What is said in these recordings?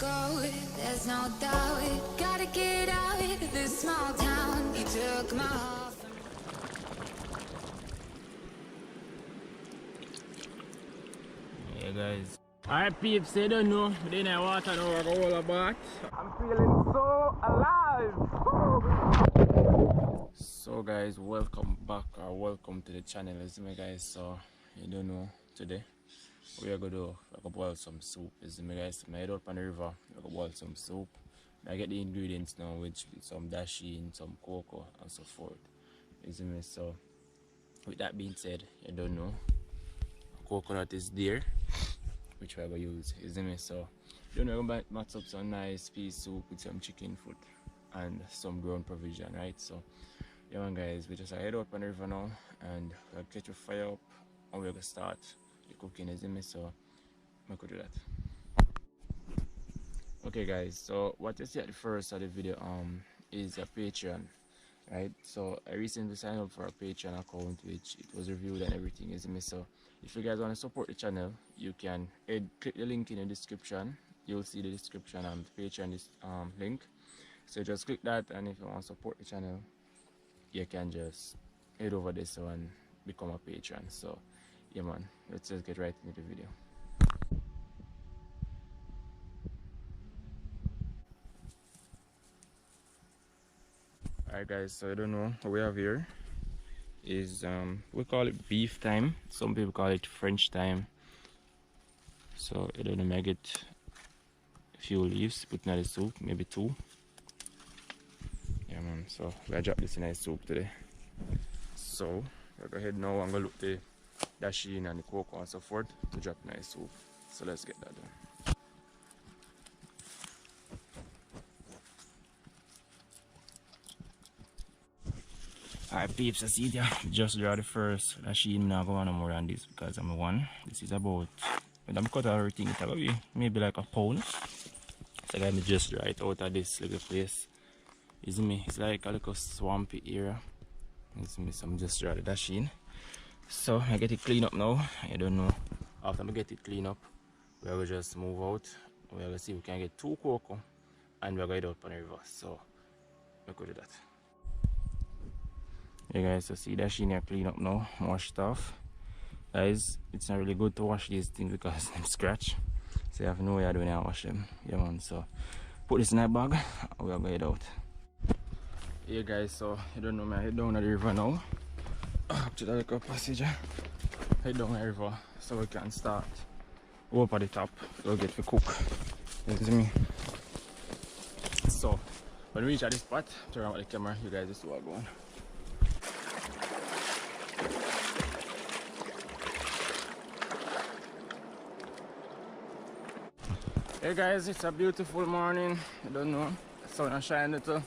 go, there's no doubt. Gotta get out of this small town. You took my heart from me. Yeah, guys. Alright, peeps, they don't know. They don't water now, I go all about. I'm feeling so alive! Woo! So, guys, welcome back or welcome to the channel. Listen, me, guys. So, you don't know, today we are going to boil some soup. Listen, me, guys. I head out on the river, I go boil some soup. I get the ingredients now, which is some dasheen, some cocoa, and so forth. Listen, me. So, with that being said, you don't know, coconut is there, which we're going to use, isn't it? So, you know, I'm going to match up some nice pea soup with some chicken foot and some ground provision, right? So, yeah, man, guys, we just head out on the river now and we'll catch a fire up and we're going to start the cooking, isn't it? So, I'm going to do that. Okay, guys, so what you see at the first of the video is a Patreon, right? So I recently signed up for a Patreon account, which it was reviewed and everything, isn't it? So if you guys want to support the channel, you can click the link in the description. You'll see the description and the Patreon link. So just click that, and if you want to support the channel, you can just head over this and become a patron. So yeah, man, let's just get right into the video. Alright, guys, so I don't know what we have here is we call it beef thyme, some people call it French thyme. So I don't know, I get a few leaves, put in the soup, maybe 2. Yeah, man, so we'll drop this in the soup today. So we'll go ahead now and go look the dasheen and the cocoa and so forth to drop in the soup. So let's get that done. Alright, peeps, I see it, yeah. Just draw the first dasheen. I'm not going to more than this because I'm one. This is about, when I'm cut everything, it's going to be maybe like a pound. So let me just draw it out of this little place. You see me? It's like a little swampy area. You see me? So I'm just draw the dasheen. So I get it clean up now. I don't know. After I get it clean up, we will just move out. We will see if we can get 2 cocoa and we're going to get out on the river. So we could do that. Hey guys, so see that dasheen here clean up now, wash it off. Guys, it's not really good to wash these things because they scratch. So you have no way of doing it and wash them. Yeah, man, so put this in that bag and we'll go head out. Hey guys, so you don't know me, I head down to the river now. Up to the little passage. Head down the river so we can start. Go up at the top, we'll get to cook. You see me? So when we reach at this spot, turn around the camera, you guys just see what's going on. Hey guys, it's a beautiful morning. I don't know, the sun is shining little.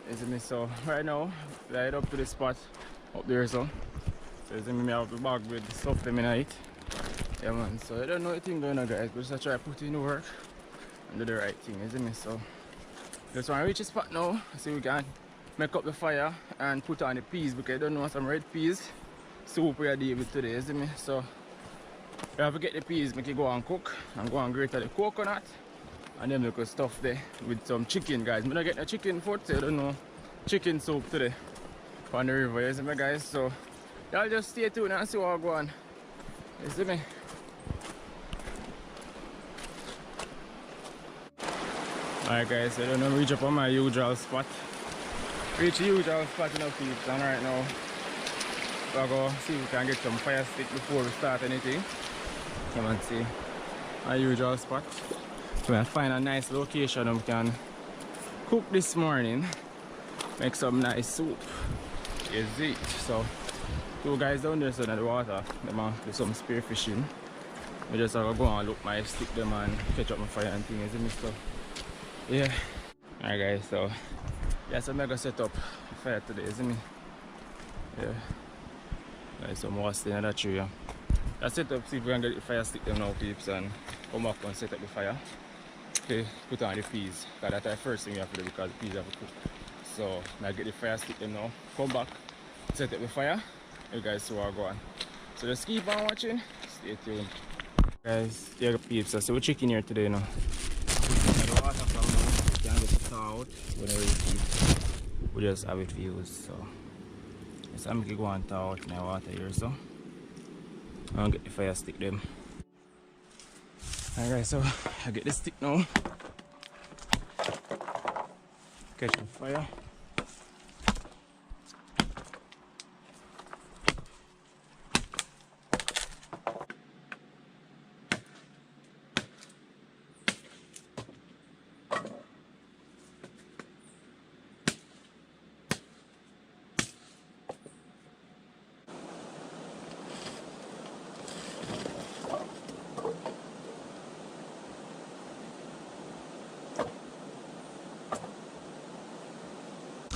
Isn't me? So right now we head up to the spot up there. So isn't me, I have the bag with the stuff them in it. Yeah, man. So I don't know anything going on, guys, but just try to put in the work and do the right thing, isn't me? So just want to reach the spot now. See we can make up the fire and put on the peas because I don't know some red peas soup we are dealing with today, isn't me? So we have to get the peas, make it go and cook and go and grate the coconut and then look at stuff there with some chicken, guys. I'm gonna get the chicken foot, so I don't know, chicken soup today on the river, you see me, guys? So y'all just stay tuned and see what's going on. You see me? Alright guys, so I don't know, reach up on my usual spot. Reach the usual spot in the peeps, and right now we'll go see if we can get some fire stick before we start anything. Come and see my usual spot. So we'll find a nice location and we can cook this morning. Make some nice soup. Is it? So 2 guys down there in the water, they might do some spear fishing. We just have to go and look my stick them and catch up my fire and things, isn't it? So yeah. Alright guys, so yeah, so I'm gonna set up fire today, isn't it? Yeah. Like some more stay in that tree. Yeah. Let's set up, see if we can get the fire stick them now, peeps, and come back and set up the fire. Okay, put on the peas, because that's the first thing you have to do because the peas have to cook. So I get the fire stick them now, come back, set up the fire, you guys see what I go on. So just keep on watching, stay tuned. Guys, yeah, peeps, so we're chicken here today now. put it in the water from now. You can get it out whenever you keep. We just have it for use, so let's make it go and thaw out in the water here, so I'll get the fire stick them. Alright guys, so I get the stick now. Catch the fire.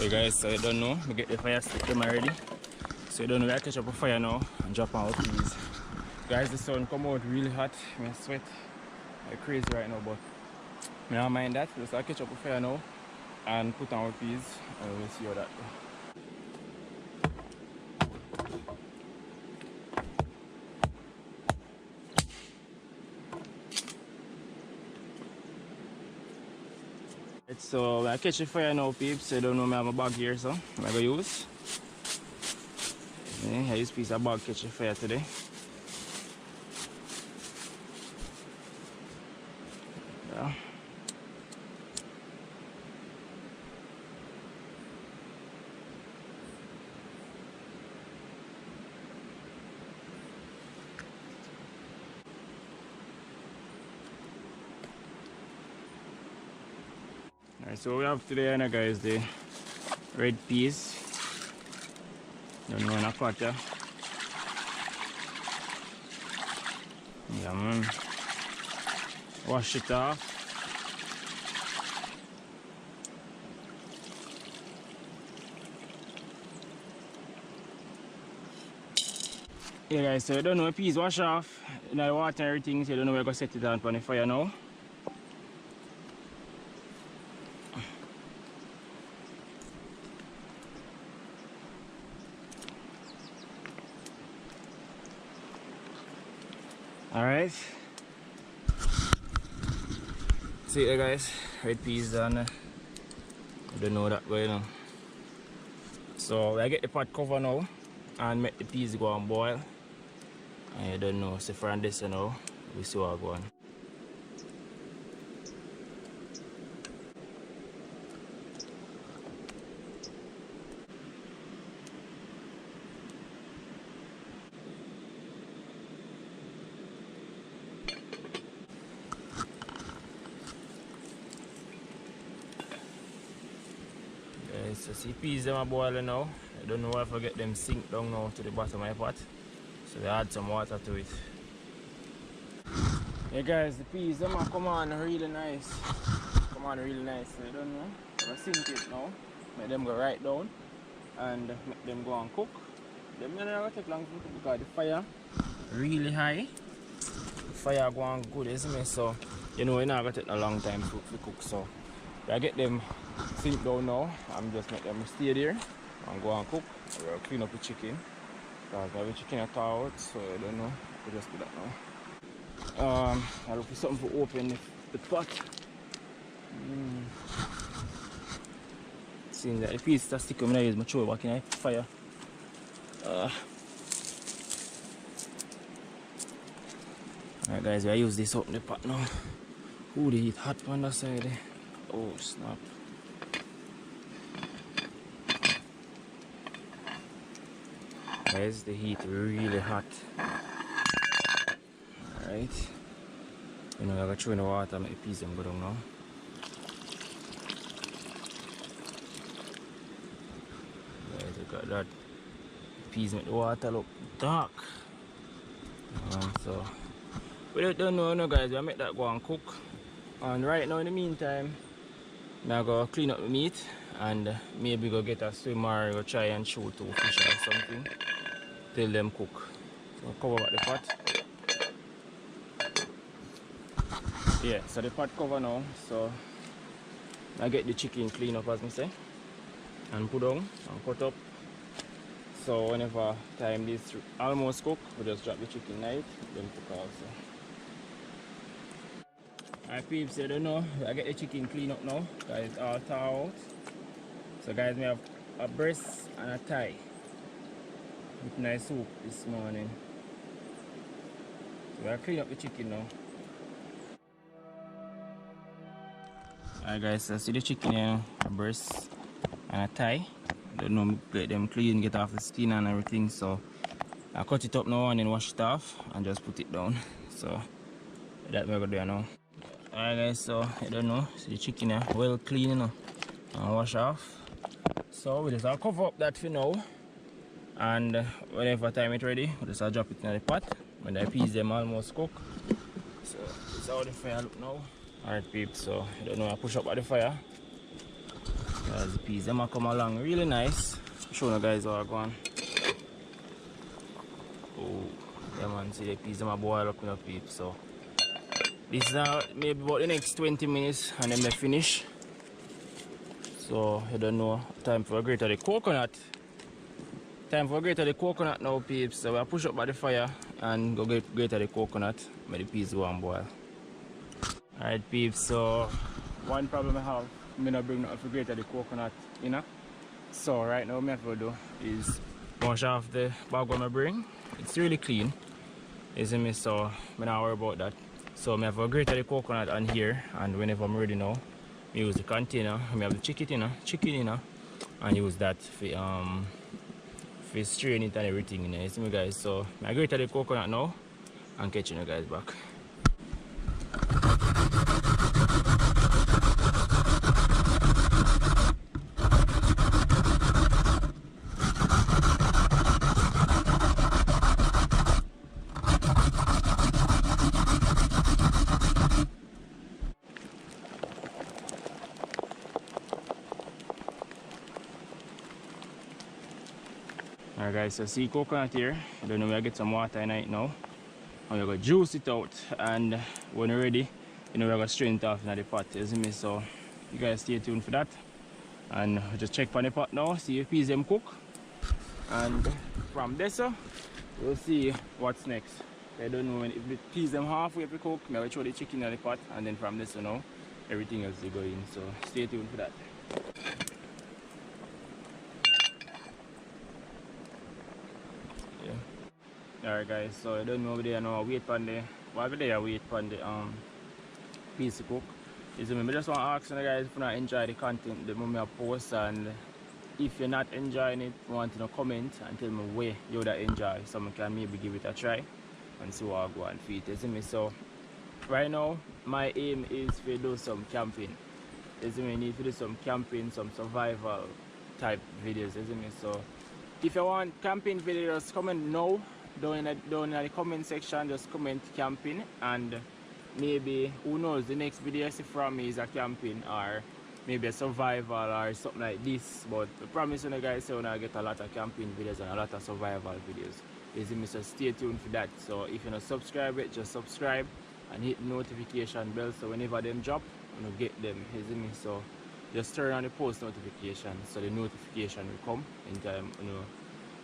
Okay guys, so you don't know, we get the fire stick them already. So you don't know, I catch up a fire now and drop out these. Guys, the sun come out really hot. I sweat like crazy right now, but I don't mind that. Just I catch up a fire now and put on our peas and we'll see how that goes. So I catch the fire now, peeps. So I don't know, I have a bag here, so I'm going to use. Yeah, I use a piece of bag catch the fire today. Yeah. Alright, so we have today, guys, the red peas. Don't know in a pot, yeah. Yeah, man. Wash it off. Yeah, guys, so you don't know the peas wash off in the water and everything, so you don't know where you're going to set it down on the fire now. Alright, see you guys, red peas done. I don't know that going on. So I get the pot cover now and make the peas go and boil. And you don't know, so from this, you know, we see what going on. So see peas them are boiling now. I don't know if I get them sink down now to the bottom of my pot. So we add some water to it. Hey guys, the peas them are come on really nice. Come on really nice. So I don't know. I sink it now. Make them go right down and make them go and cook. Them not gonna take long to cook because the fire really high. The fire go on good, isn't it? So you know it's not gonna take a long time to cook. So I get them sink down now. I'm just make them stay there and go and cook. We'll clean up the chicken. Because the chicken are thaw out, so I don't know. We'll just do that now. I'll look for something to open the pot. Seeing that the piece that stick when I use my throw back in the fire. Alright guys, I use this open the pot now. Ooh, the heat hot on the side there. Oh snap. Guys, the heat really hot. Alright. You know, I gotta throw in the water and make the peas and go down now. Guys, I got that. The peas make the water look dark. So we don't know, no guys, we make that go and cook. And right now in the meantime, I'm gonna clean up the meat and maybe go get a swim or go try and shoot two fish or something till them cook. So cover back the pot. Yeah, so the pot cover now. So I get the chicken clean up as I say and put on and cut up. So whenever time this almost cook, we just drop the chicken night, then cook also. Alright peeps, I don't know. I get the chicken clean up now. Guys, it's all thaw out. So guys, we have a breast and a thigh with nice soup this morning. So we'll clean up the chicken now. Alright guys, so see the chicken here, a breast and a thigh. Don't know, get them clean, get off the skin and everything. So I cut it up now and then wash it off and just put it down. So that's what we're gonna do now. Alright guys, so I don't know, see the chicken here, well clean, you know, and wash off. So we just cover up that for now, and whenever time it's ready, we just drop it in the pot when the peas them almost cook. So this is how the fire look now. Alright peeps, so I don't know, I push up at the fire because the peas them come along really nice. Show you guys how I go on. Oh, yeah man, see the peas them boil up in the peeps. So this is maybe about the next 20 minutes and then they finish. So I don't know, time for a grate of the coconut. Time for a grate of the coconut now peeps. So I push up by the fire and go get grate of the coconut. Make the peas go and boil. Alright peeps, so one problem I have, I not bring nothing for grate of the coconut, you know. So right now what I have to do is wash off the bag what I bring. It's really clean. You see me, so I'm not worry about that. So I have a grate of the coconut on here, and whenever I'm ready now, I use the container, I have the chicken, and use that for strain it and everything, you see me guys. So I grate the coconut now and catching you guys back. Alright guys, so see coconut here. I don't know, we'll get some water in it now. And we're going to juice it out, and when we're ready, you know, we're going to strain it off in the pot, you see me? So you guys stay tuned for that. And just check on the pot now, see if peas them cook. And from there, so we'll see what's next. I don't know, when if the peas them halfway to cook, maybe throw the chicken in the pot, and then from this, you know, everything else will go in. So stay tuned for that. Alright guys, so I don't know over there now, wait for the, while there wait for the piece to cook. I just want to ask you guys if you not enjoy the content that I post, and if you're not enjoying it, you want to comment and tell me where you would enjoy, so I can maybe give it a try and see what I go and feed, you see me? So right now my aim is to do some camping. You see me? I need to do some camping, some survival type videos, you see me? So if you want camping videos, comment now. Down in the comment section, just comment camping, and maybe, who knows, the next video you see from me is a camping or maybe a survival or something like this. But I promise you guys, so I get a lot of camping videos and a lot of survival videos. You see me? So stay tuned for that. So if you're not subscribed yet, just subscribe and hit the notification bell, so whenever them drop, you know, get them. You see me? So just turn on the post notification, so the notification will come in time, you know,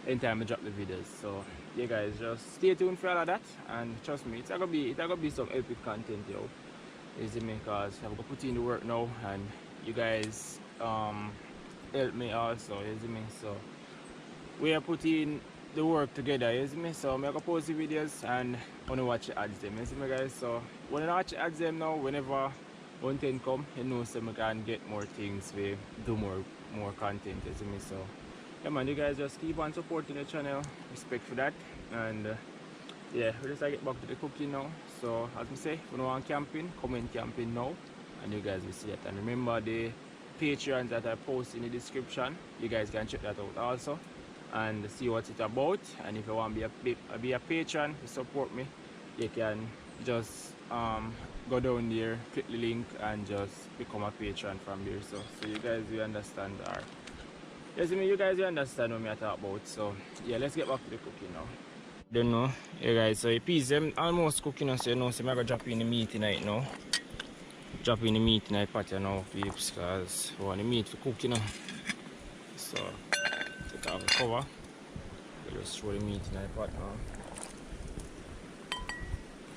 anytime I drop the videos. So yeah guys, just stay tuned for all of that, and trust me, it's gonna be some epic content, yo. You see me? Because I'm gonna put in the work now, and you guys help me also, you see me? So we are putting the work together, you see me? So I'm gonna post the videos and only watch the ads them, you see me guys? So when I watch the ads them now, whenever content come, you know, so I can get more things, we do more content, you see me? So yeah man, you guys just keep on supporting the channel, respect for that. And yeah, we just get back to the cooking now. So as I say, if you want camping, comment camping now, and you guys will see it. And remember the Patreons that I post in the description, you guys can check that out also and see what it's about. And if you want to be a patron to support me, you can just go down there, click the link, and just become a patron from there. So you guys will understand, or yes, you guys will understand what I talk about. So yeah, let's get back to the cooking now. Don't know, yeah guys, so the peas them almost cooking, so you know, so I'm gonna drop in the meat tonight now. Drop in the meat in the pot now, peeps, because we want the meat for cooking now. So take off the cover, we'll just throw the meat in the pot now.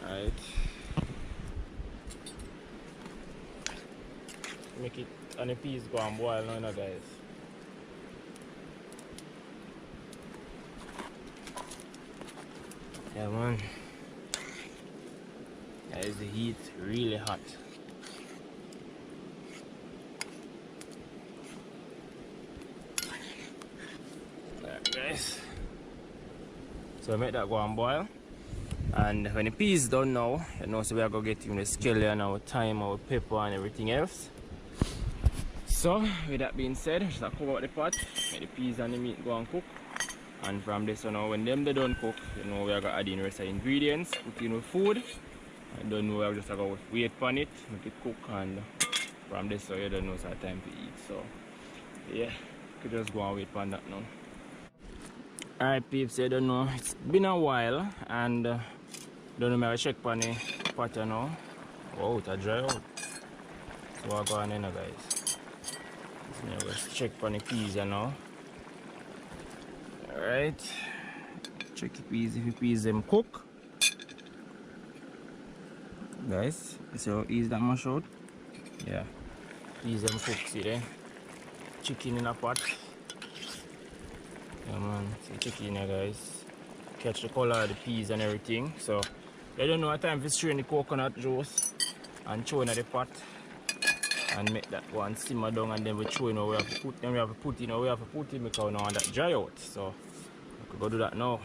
Alright. make it and the peas go and boil now, you know, guys. Yeah, man. Guys, the heat really hot. Alright, guys. So I make that go and boil. And when the peas done now, you know, so we are going to get in the scallion, our thyme, our pepper and everything else. So with that being said, just cover up the pot, make the peas and the meat go and cook. And from this on, when them they done cook, you know, we are going to add in the rest of the ingredients, put in with food. I don't know, we are just going to wait on it, make it cook, and from this so you don't know it's time to eat. So yeah, you could just go and wait on that now. Alright peeps, I don't know, it's been a while, and don't know, I check on the pot now. Wow, it's dry out. So I go on in now, guys. So let's check on the peas now. Alright. Check the peas, if the peas them cook. Guys, so ease that much out. Yeah. Peas them cook, see there. Chicken in a pot. Yeah man, see chicken here, guys. Catch the color of the peas and everything. So I don't know what time to strain the coconut juice and throw in the pot and make that one simmer down, and then we throw in, we have to put, then we have to put in, because we don't want that dry out. So we could go do that now.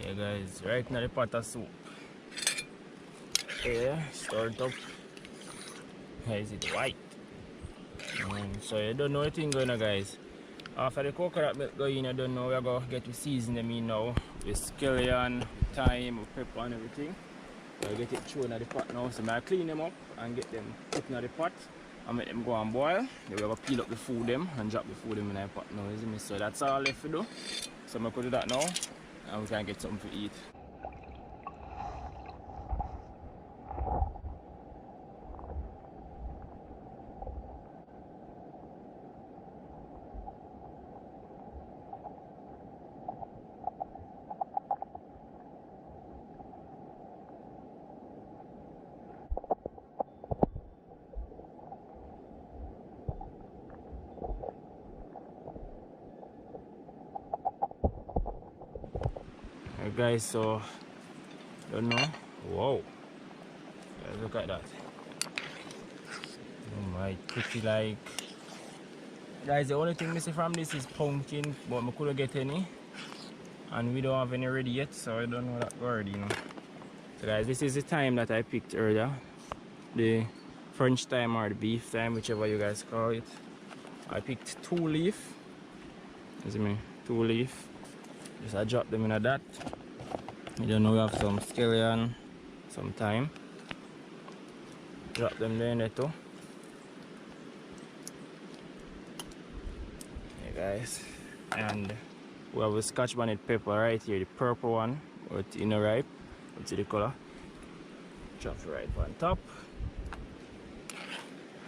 Yeah guys, right now the pot of soup. Yeah, stir it up. How is it white? So you don't know anything going on, guys. After the coconut milk go in, I don't know, we're going to get to season them in now with scallion, thyme, pepper and everything. So I get it thrown in the pot now. So I clean them up and get them put in the pot and make them go and boil. Then we're going to peel up the food them and drop the food them in the pot now, isn't it? So that's all left to do. So I'm going to do that now and we can get something to eat. Alright guys, so don't know. Whoa, guys, look at that. Oh my, pretty like. Guys, the only thing missing from this is pumpkin, but I couldn't get any, and we don't have any ready yet, so I don't know that already, you know. So guys, this is the thyme that I picked earlier, the French thyme or the beef thyme, whichever you guys call it. I picked 2 leaf. You see me, 2 leaf. Just I drop them in that. You don't know, we have some scallion, some thyme. Drop them there in there too. Yeah guys. And we have a Scotch bonnet pepper right here, the purple one, but in a ripe. Let's see the color. Drop it right on top.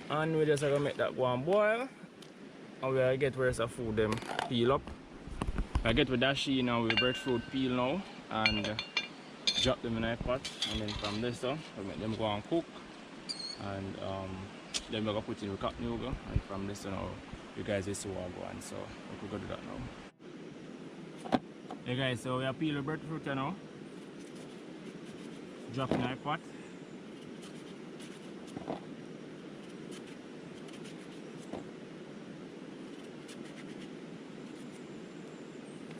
And we just gonna make that go and boil. And we'll get where some food them peel up. I get with dashi now with breadfruit peel now and drop them in a pot, and then from this we make them go and cook, and then we're gonna put in the cup nougat, and from this now you guys will see what I go on, so we could go do that now. Hey guys, so we are peel the breadfruit now, drop in a pot.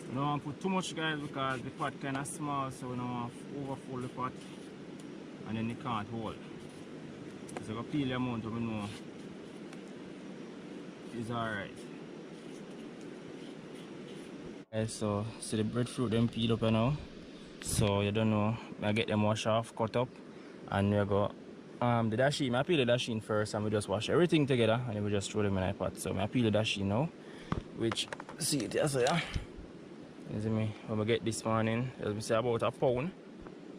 We don't want to put too much, guys, because the pot kind of small, so we don't want to overfill the pot and then it can't hold. So I'm going to peel the amount we know is alright. Okay, so see the breadfruit them peel up now. So you don't know, I get them wash off, cut up, and we go the dashi. I peel the dashi first and we just wash everything together and then we just throw them in the pot. So I peel the dashi now, which see it here, so yeah. You see me, when we get this morning, as we say, about a pound.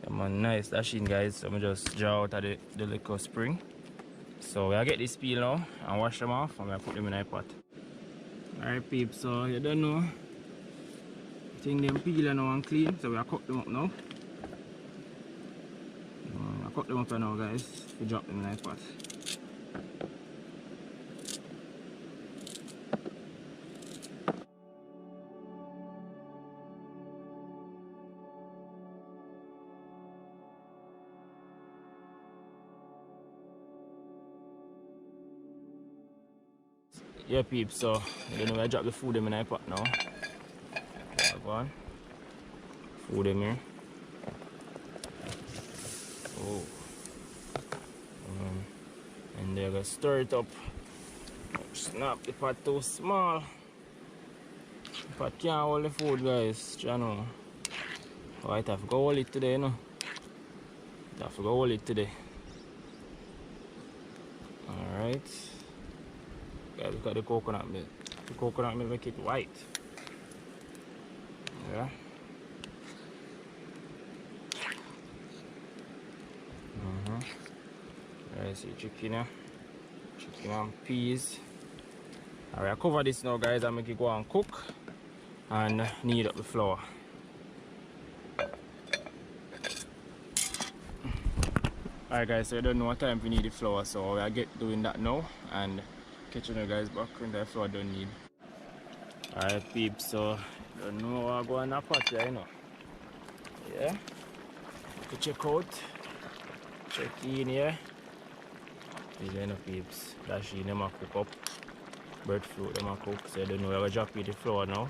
Yeah, man, nice dashing, guys. So I just draw out of the liquor spring. So we'll get this peel now and wash them off and we'll put them in a pot. Alright peeps, so you don't know. I think them peel now and clean, so we'll cut them up now. I'll cut them up now guys, we drop them in a pot. Yeah peeps, so you don't know, I drop the food them in a pot now. Go on. Food them here. Oh. And they're gonna stir it up. Snap, the pot too small. The pot can't hold the food guys, you know. Oh, I have to go hold it today, you know. I have to go hold it today. Alright. Guys, look at the coconut milk. The coconut milk make it white. Yeah. Alright, see chicken here. Chicken and peas. Alright, I cover this now guys and make it go and cook and knead up the flour. Alright guys, so you don't know what time we need the flour, so we'll get doing that now and catching you guys back when the flour don't need. Alright peeps, so you don't know what go on that pot here, you know. Yeah. To check out. Check in here. These are no peeps. Dash in them a cook up. Breadfruit them a cook. So you don't know, we're gonna drop in the flour now.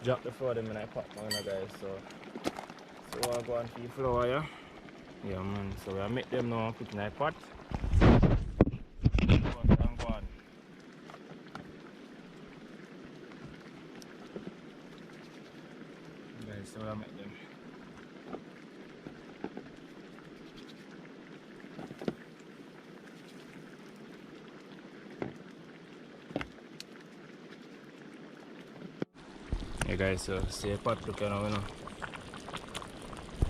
Drop the flour them in a pot now guys. So I'll go and feed flour here. Yeah man, so we'll make them now and put in a pot. Go on. Guys, so we'll make them. Hey guys, so see the pot look now, you know.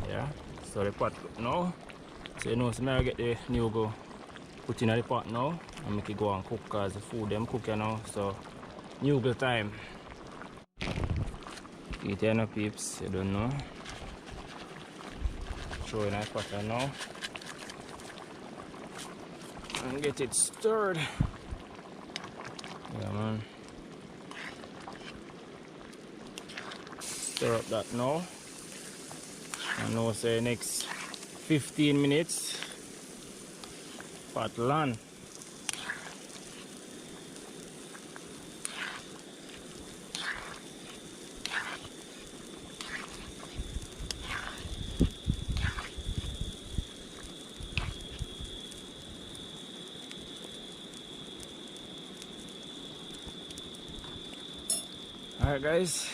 Yeah, so the pot look now. So you know, so now I get the new go put in the pot now and make it go and cook because the food them cooking now. So new go time. Eat here no peeps, you don't know. Throw in the pot now. And get it stirred. Yeah man. Stir up that now. And now say next 15 minutes pot land. Alright guys.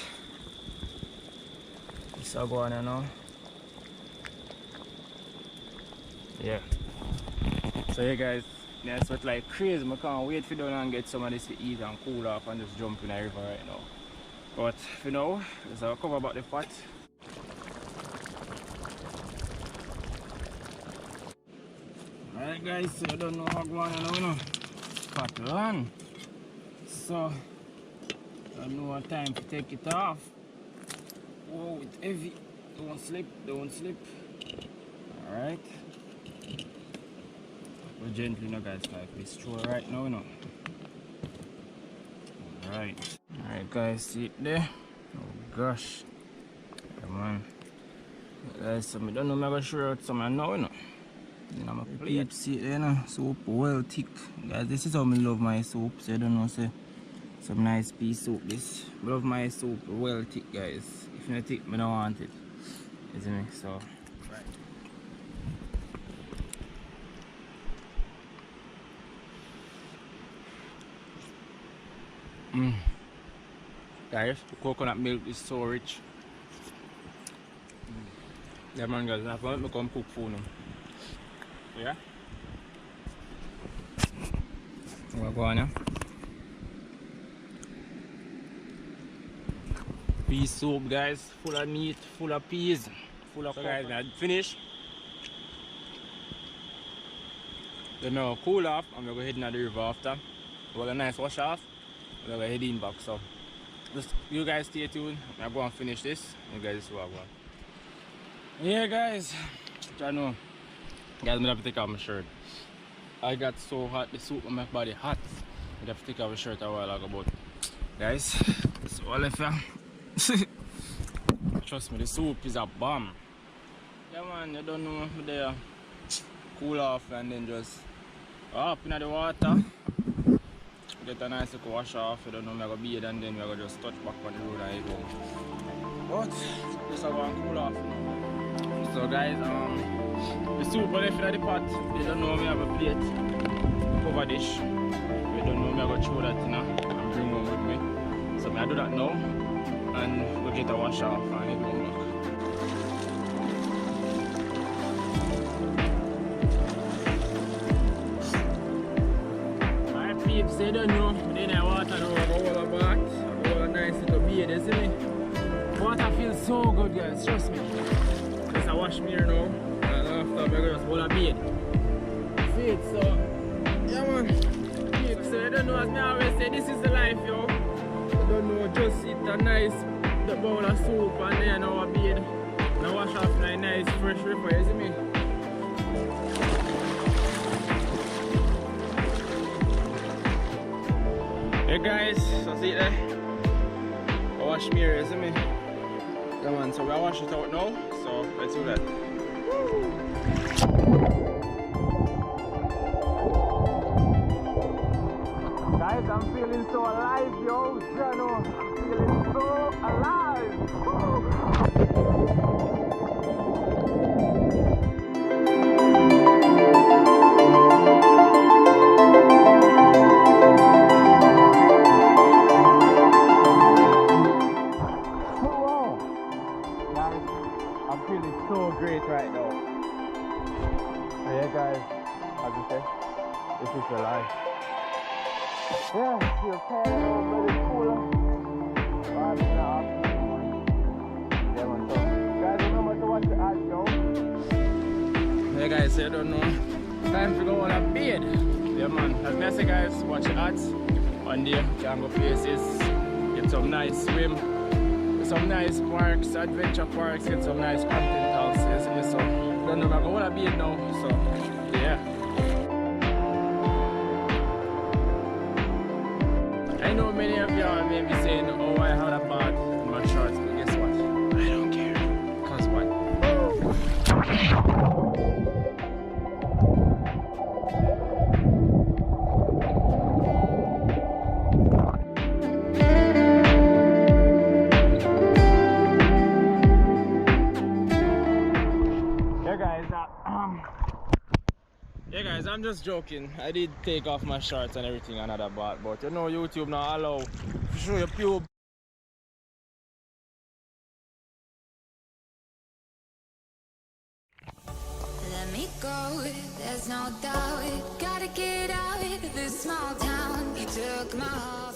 So go on now. Yeah. So yeah guys, yeah, sweat like crazy. I can't wait for down and get some of this to eat and cool off and just jump in the river right now. But for now, let's have a cover about the pot. Alright guys, so you don't know what going on now, you know. Pot land. So I don't know what time to take it off. Whoa, it's heavy. Don't slip, don't slip. Alright. We're gently now guys, like this throw right now, you know. Alright. Alright guys, see it there? Oh gosh. Come on. Guys, so I don't know, I'm gonna show out some now, you know. Then I'm gonna plate. See it there, you know. Soup well thick. Guys, this is how I love my soup, so you don't know, say. Some nice piece soup this. Love my soup well thick guys. If not thick, I don't want it. Isn't it? So right. Guys, the coconut milk is so rich. Yeah man guys, I'm gonna come cook food now. Yeah? We'll go on now. Pea soup guys, full of meat, full of peas, full of so guys, now finish. Then I'll cool off and we're going to head in the river after. We'll a nice wash off. We're going to head in back. So just you guys stay tuned. I'm going to finish this. You guys see what I'm going. Yeah guys, I know. Guys, I'm going to have to take off my shirt. I got so hot, the soup on my body hot. I have to take off my shirt a while ago, but guys, so all left here. Trust me, the soup is a bomb. Yeah man, you don't know, I'm there. Cool off and then just up in the water. Get a nice little wash off. You don't know, I'm going to bathe and then we're going to just touch back on the road and go. But just have one cool off. So guys, the soup left in the pot. They don't know me have a plate, cover dish. They don't know me have to throw that in and bring home with me. So I do that now and we'll get a wash off and it will look. Alright peeps, they don't know. Then I water now, I go all a bath. I go all a nice little beard, you see me? Water feels so good guys, trust me. Just I wash me here now. After I'm gonna just hold a bead. See it, so yeah man. Peeps, so you don't know as me always say, this is the life yo. You don't know, just eat a nice bowl of soup and then our bead. Now wash off my nice fresh river, you see me? Hey guys, so see it there? I wash me here, you see me? Yeah man, so we wash it out now, so let's do that. Guys, I'm feeling so alive, yo. Jano, I'm feeling so alive. Guys, I'm feeling so great right now. So yeah guys, as you say, this is the life. Yeah, feel tired now, but it's cooler. Yeah man, so guys, remember to watch the ads, yo. Yeah guys, so you don't know, time to go on a bed. Yeah man, as I say guys, watch the ads. One day, can go places, get some nice swim. Some nice parks, adventure parks, get some nice content houses, so don't know, I'm going to be it now, so yeah. I know many of y'all may be saying, oh I had a bad in my shorts, but guess what? I don't care, cause what? Yeah guys, I'm just joking. I did take off my shorts and everything and other part, but you know YouTube now allow to show your pube. Let me go, there's no doubt. Gotta get out of this small town. You took my heart.